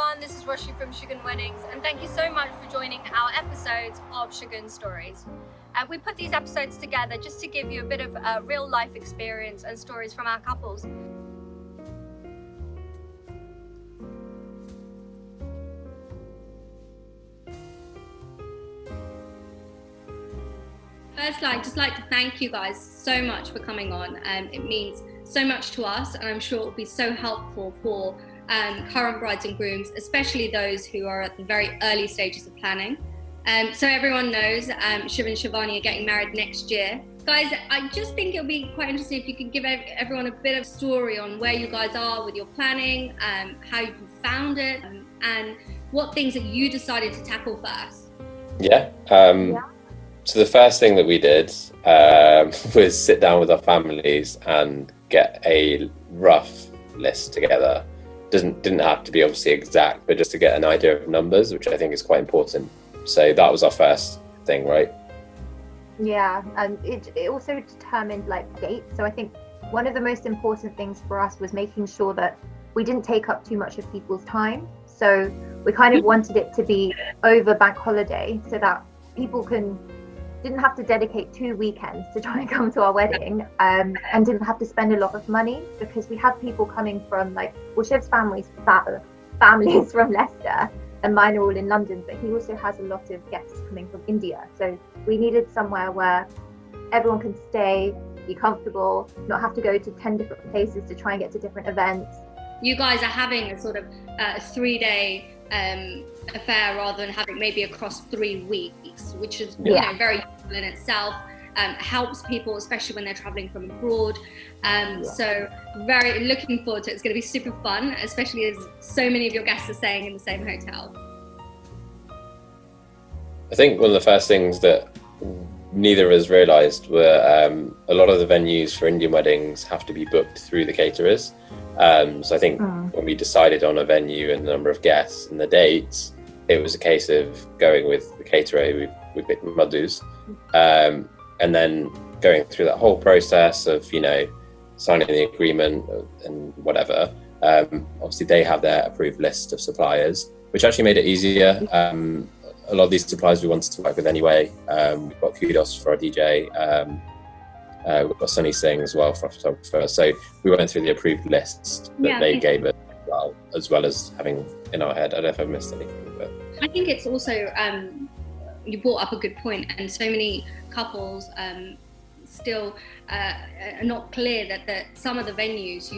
everyone, this is Roshi from Shagun Weddings, and thank you so much for joining our episodes of Shagun Stories. We put these episodes together just to give you a bit of real life experience and stories from our couples. Firstly, I'd just like to thank you guys so much for coming on. It means so much to us, and I'm sure it will be so helpful for current brides and grooms, especially those who are at the very early stages of planning. So everyone knows Shiv and Shivani are getting married next year. Guys, I just think it'll be quite interesting if you could give everyone a bit of story on where you guys are with your planning, how you found it, and what things that you decided to tackle first. So the first thing that we did was sit down with our families and get a rough list together. Didn't have to be obviously exact, but just to get an idea of numbers, which I think is quite important. So that was our first thing, right? Yeah, and it also determined like dates. So I think one of the most important things for us was making sure that we didn't take up too much of people's time. So we kind of wanted it to be over bank holiday so that people didn't have to dedicate 2 weekends to try and come to our wedding, and didn't have to spend a lot of money, because we had people coming from Shiv's families from Leicester, and mine are all in London, but he also has a lot of guests coming from India. So we needed somewhere where everyone can stay, be comfortable, not have to go to 10 different places to try and get to different events. You guys are having a sort of 3-day affair rather than having maybe across 3 weeks, which is very useful in itself. Helps people, especially when they're traveling from abroad. So very looking forward to it. It's going to be super fun, especially as so many of your guests are staying in the same hotel. I think one of the first things that neither of us realised were a lot of the venues for Indian weddings have to be booked through the caterers. So I think when we decided on a venue and the number of guests and the dates, it was a case of going with the caterer. We picked Madhu's, and then going through that whole process of, signing the agreement and whatever. Obviously they have their approved list of suppliers, which actually made it easier. A lot of these suppliers we wanted to work with anyway. We've got Kudos for our DJ. We've got Sunny Singh as well for our photographer. So we went through the approved lists that they gave us as well as having in our head. I don't know if I missed anything, but I think it's also, you brought up a good point, and so many couples still are not clear that some of the venues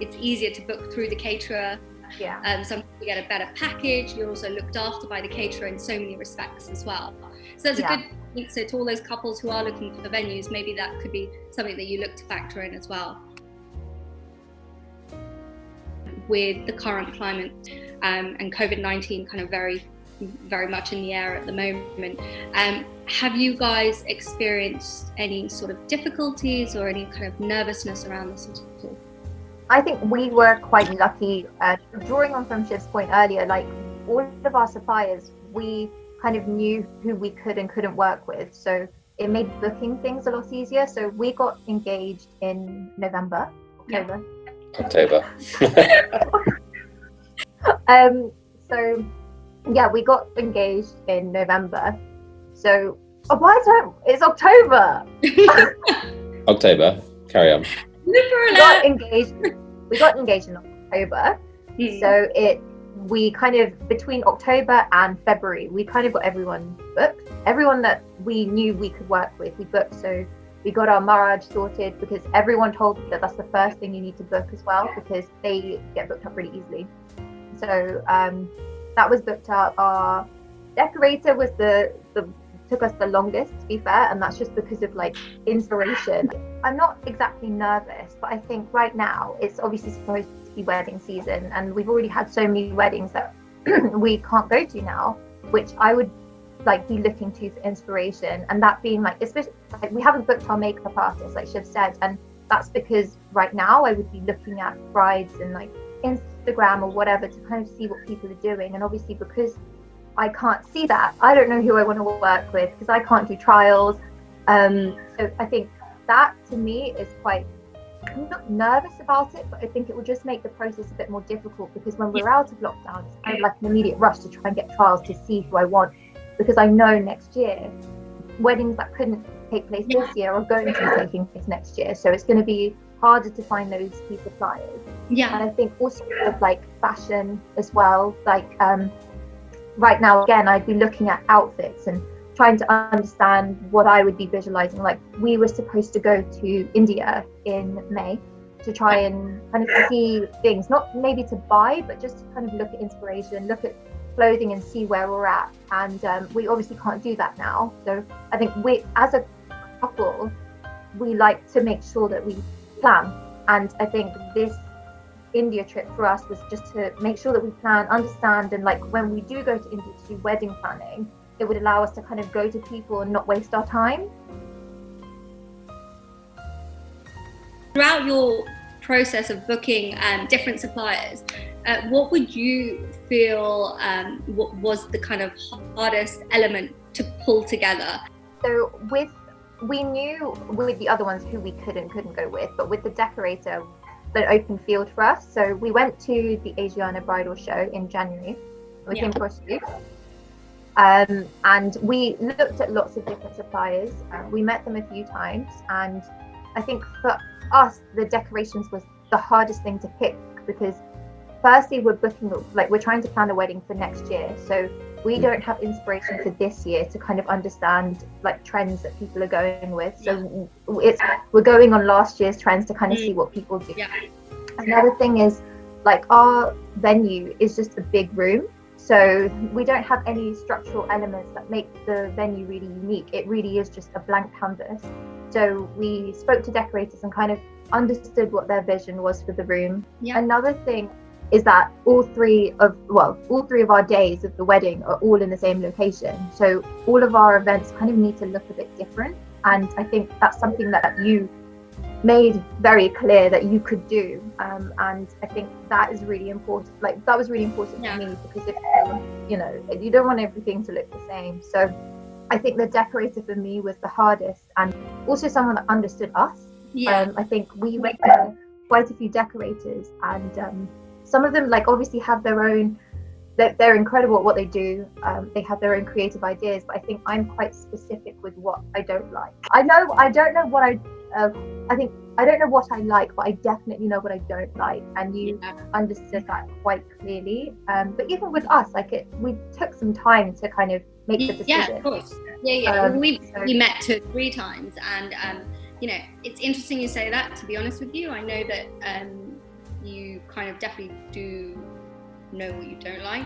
it's easier to book through the caterer. Sometimes you get a better package. You're also looked after by the caterer in so many respects as well. So that's a good point. So to all those couples who are looking for the venues, maybe that could be something that you look to factor in as well. With the current climate and COVID-19 kind of very, very much in the air at the moment, have you guys experienced any sort of difficulties or any kind of nervousness around this at all? I think we were quite lucky, drawing on from Shiv's point earlier, all of our suppliers, we kind of knew who we could and couldn't work with. So it made booking things a lot easier. So we got engaged in October. We got engaged in November. So it's October. October, carry on. We got engaged in October. So we kind of, between October and February, we kind of got everyone booked. Everyone that we knew we could work with, we booked. So we got our Maraj sorted, because everyone told me that that's the first thing you need to book as well, because they get booked up really easily. So that was booked up. Our decorator was took us the longest, to be fair, and that's just because of inspiration. I'm not exactly nervous, but I think right now it's obviously supposed to be wedding season, and we've already had so many weddings that we can't go to now, which I would be looking to for inspiration. And that being especially we haven't booked our makeup artist, like Shiv said, and that's because right now I would be looking at brides and Instagram or whatever to kind of see what people are doing. And obviously because I can't see that, I don't know who I want to work with, because I can't do trials. So I think that to me is quite I'm not nervous about it, but I think it will just make the process a bit more difficult, because when we're out of lockdown, it's kind of like an immediate rush to try and get trials to see who I want, because I know next year weddings that couldn't take place this year are going to be taking place next year, so it's going to be harder to find those key suppliers. And I think also with like fashion as well, like right now again I'd be looking at outfits and trying to understand what I would be visualizing. Like we were supposed to go to India in May to try and kind of see things, not maybe to buy, but just to kind of look at inspiration, look at clothing and see where we're at. And we obviously can't do that now. So I think we, as a couple, we like to make sure that we plan. And I think this India trip for us was just to make sure that we plan, understand, and like when we do go to India to do wedding planning, it would allow us to kind of go to people and not waste our time. Throughout your process of booking different suppliers, what would you feel what was the kind of hardest element to pull together? So we knew with the other ones who we couldn't go with, but with the decorator, an open field for us. So we went to the Asiana bridal show in January with him for a shoot. And we looked at lots of different suppliers. We met them a few times, and I think for us the decorations was the hardest thing to pick, because firstly we're trying to plan a wedding for next year, so we don't have inspiration for this year to kind of understand like trends that people are going with. So we're going on last year's trends to kind of see what people do. Another thing is like our venue is just a big room. So we don't have any structural elements that make the venue really unique. It really is just a blank canvas. So we spoke to decorators and kind of understood what their vision was for the room. Another thing is that all three of our days of the wedding are all in the same location. So all of our events kind of need to look a bit different. And I think that's something that you made very clear that you could do, and I think that is really important. Like that was really important to me, because if you don't want everything to look the same. So I think the decorator for me was the hardest, and also someone that understood us. I think we went to quite a few decorators, and some of them like obviously have their own, they're incredible at what they do. They have their own creative ideas, but I think I'm quite specific with what I don't like. I don't know what I like, but I definitely know what I don't like, and you understood that quite clearly. But even with us, we took some time to kind of make the decision. Yeah, of course. We met 2 or 3 times, and it's interesting you say that. To be honest with you, I know that you kind of definitely do know what you don't like.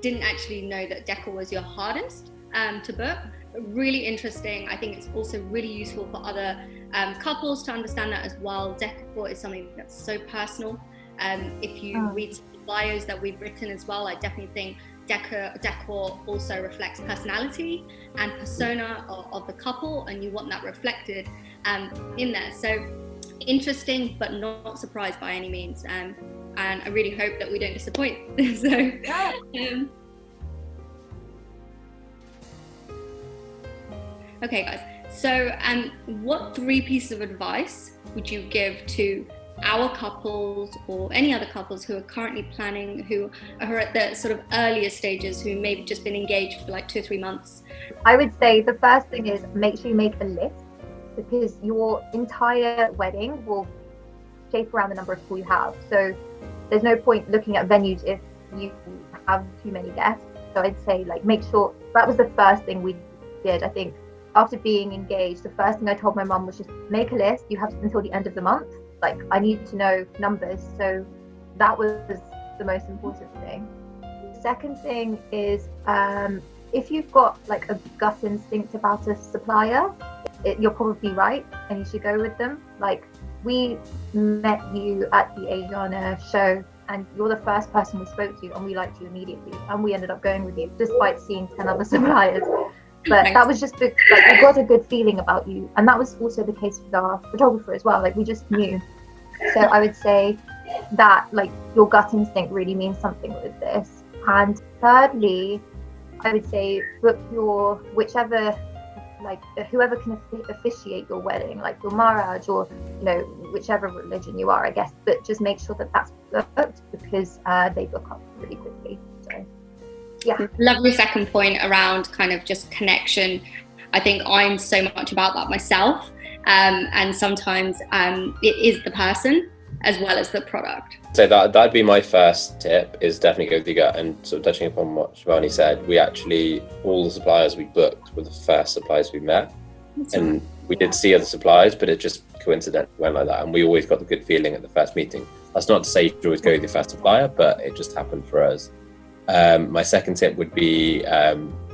Didn't actually know that decor was your hardest to book. But really interesting. I think it's also really useful for other couples to understand that as well. Decor is something that's so personal. If you read some bios that we've written as well, I definitely think decor also reflects personality and persona of the couple, and you want that reflected in there. So interesting, but not surprised by any means. And I really hope that we don't disappoint. Okay, guys. So, what 3 pieces of advice would you give to our couples or any other couples who are currently planning, who are at the sort of earlier stages, who maybe just been engaged for like 2 or 3 months? I would say the first thing is make sure you make a list, because your entire wedding will shape around the number of people you have. So there's no point looking at venues if you have too many guests. So I'd say like make sure, that was the first thing we did. I think after being engaged, the first thing I told my mum was just make a list. You have until the end of the month. Like I need to know numbers. So that was the most important thing. The second thing is if you've got like a gut instinct about a supplier, you're probably right and you should go with them. Like we met you at the Asiana show, and you're the first person we spoke to, and we liked you immediately, and we ended up going with you despite seeing 10 other suppliers. But that was just we got a good feeling about you, and that was also the case with our photographer as well. Like we just knew. So I would say that like your gut instinct really means something with this. And thirdly, I would say book your whichever like whoever can officiate your wedding, like your marriage, or whichever religion you are, I guess, but just make sure that that's booked, because they book up really quickly. So yeah. Love your second point around kind of just connection. I think I'm so much about that myself, and sometimes it is the person as well as the product. So that'd be my first tip, is definitely go with your gut. And sort of touching upon what Shivani said, we actually, all the suppliers we booked were the first suppliers we met. And we did see other suppliers, but it just coincidentally went like that. And we always got the good feeling at the first meeting. That's not to say you should always go with your first supplier, but it just happened for us. My second tip would be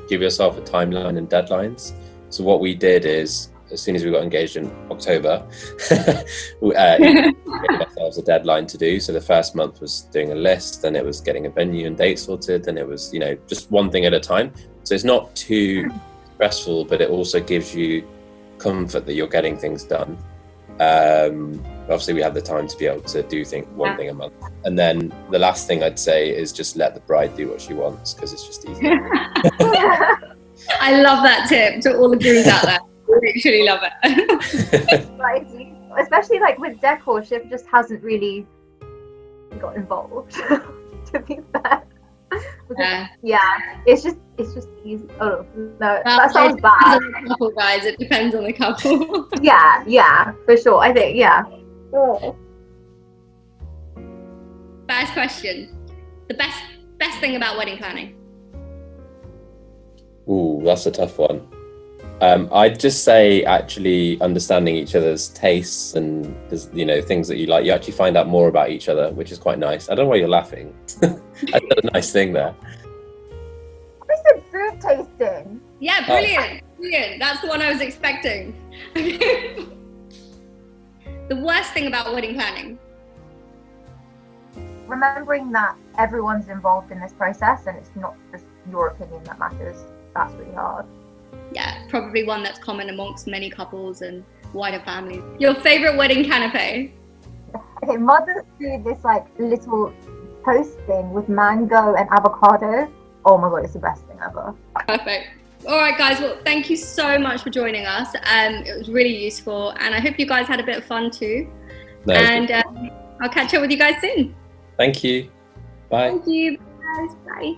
give yourself a timeline and deadlines. So what we did is, as soon as we got engaged in October, we gave ourselves a deadline to do. So the first month was doing a list, then it was getting a venue and date sorted, then it was, just one thing at a time. So it's not too stressful, but it also gives you comfort that you're getting things done. Obviously we have the time to be able to do one thing a month. And then the last thing I'd say is just let the bride do what she wants, because it's just easier. I love that tip, to all the grooms out there. I literally love it. Right, especially like with decor, Shiv just hasn't really got involved. To be fair, because, it's just easy. Oh no, that sounds bad. It depends on the couple, guys. It depends on the couple. yeah, for sure. I think Oh. First question: the best thing about wedding planning? Ooh, that's a tough one. I'd just say actually understanding each other's tastes and things that you like. You actually find out more about each other, which is quite nice. I don't know why you're laughing. I said a nice thing there. I said food tasting. Yeah, brilliant. That's the one I was expecting. The worst thing about wedding planning? Remembering that everyone's involved in this process and it's not just your opinion that matters. That's really hard. Yeah, probably one that's common amongst many couples and wider families. Your favourite wedding canapé? Okay, mothers do this like little toast thing with mango and avocado. Oh my god, it's the best thing ever. Perfect. All right, guys. Well, thank you so much for joining us. It was really useful, and I hope you guys had a bit of fun too. And I'll catch up with you guys soon. Thank you. Bye. Thank you, guys. Bye.